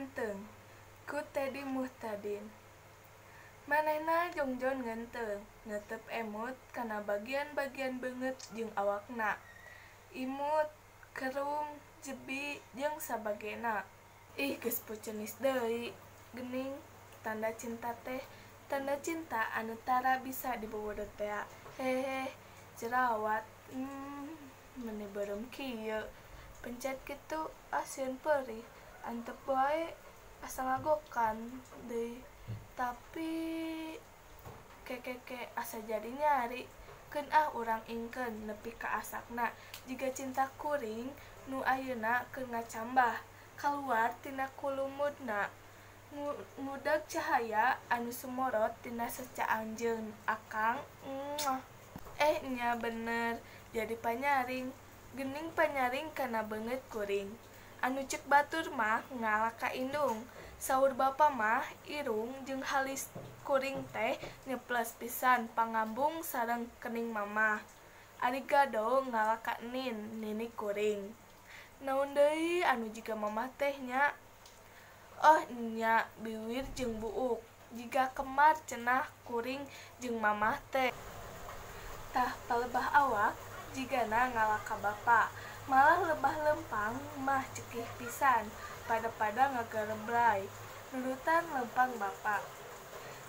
Ngenteng ku Teddy Muhtadin. Manehna jongjon ngenteng, netep emut kana bagian-bagian beungeut jeung awakna. Imut, kerung, jebi, jeung sabagena. Ih geus puceunis deui. Geuning tanda cinta teh, tanda cinta anu tara bisa dibobodot tea. Hehe, jerawat. Meni beureum kieu. Pencet kitu sieun peurih. Antep wae asa ngagokan deui. Tapi keke asa jadi nyari. Keun urang ingkeun nepi ka asakna. Jiga cinta kuring nu ayeuna keur ngacambah kaluar tina kulumudna. Ngudag cahaya anu sumorot tina seca anjeun akang. Nya bener jadi panyaring. Geuning panyaring kana beungeut kuring. Anu ceuk batur mah ngalah ka indung. Saur bapa mah irung jeung halis kuring teh nyeples pisan pangambung sareng kening mamah. Ari gado ngalah ka nini kuring. Naon deui anu jiga mamah teh nya? Oh nya biwir jeung buuk. Jiga kemar cenah kuring jeung mamah teh. Tah palebah awak jigana ngalah ka bapa. Malah lebah lempang mah cekih pisan, pada ngagereblay. Nurutan lempang bapa.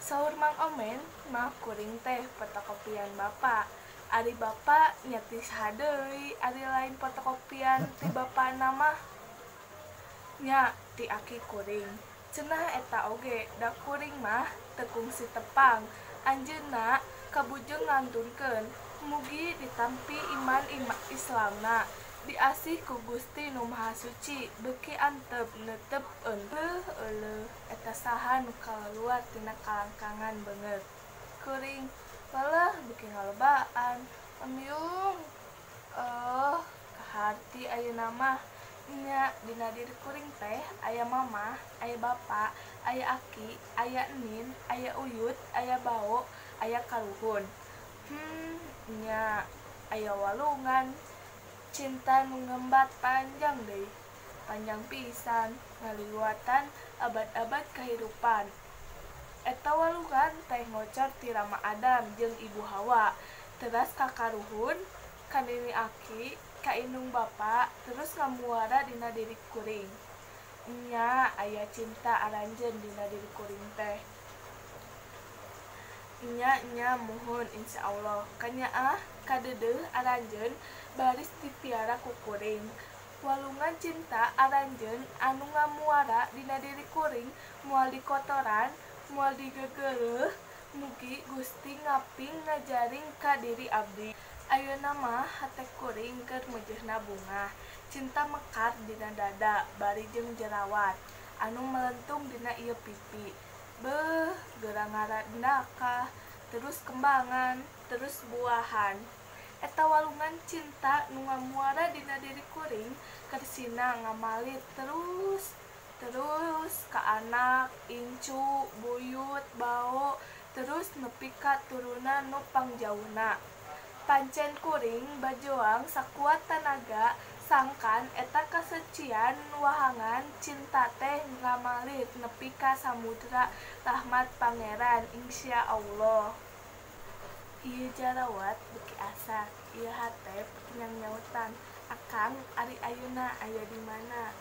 Saur Mang Omen mah kuring teh fotokopian bapa. Ari bapa nya ti saha deui ari lain fotokopian ti bapana mah? Nya ti aki kuring. Cenah eta oge da kuring mah teu kungsi tepang. Anjeunna kabujeng ngantunkeun mugi ditampi iman Islamna. Diasih ku Gusti Nu Maha Suci, beuki antep neutepeun. Eueuh, eta saha nu kaluar tina kalangkangan beungeut. Kuring, walah beuki ngalobaan. Amyung. Kaharti ayeuna mah. Nya dina diri kuring teh aya mamah, aya bapa, aya aki, aya enin, aya uyut, aya bao, aya kaluhun. Nya aya walungan. Cinta nu ngembat panjang deui. Panjang pisan, ngaliwatan abad-abad kahirupan. Eta walungan teh ngocor ti Rama Adam jeung Ibu Hawa, teras ka karuhun, ka nini aki, ka indung bapa, terus ngamuara dina diri kuring. Nya aya cinta aranjeun dina diri kuring teh. Nya muhun insyaallah kanyaah kadeudeuh aranjeun baris dipiara ku kuring. Walungan cinta aranjeun anu ngamuara dina diri kuring moal dikotoran, moal digegereuh, mugi Gusti ngaping ngajaring ka diri abdi. Ayeuna mah hate kuring keur meujeuhna bunga. Cinta mekar dina dada bari jeung jerawat anu melentung dina ieu pipi. Beuh, geurang ngaradaka, terus kembangan, terus buahan. Eta walungan cinta nu ngamuara dina diri kuring kersina ngamalit terus ka anak, incu, buyut, bao, terus nepi ka turunan nu pangjauhna. Pancen kuring bajuang sakuat tanaga sangkan eta kasucian wahangan cinta teh ngamalit nepi ka samudra rahmat Pangeran insyaallah. Ieu jerawat beuki asak, ieu hate peuki nyautan. Akang ari ayeuna aya di mana?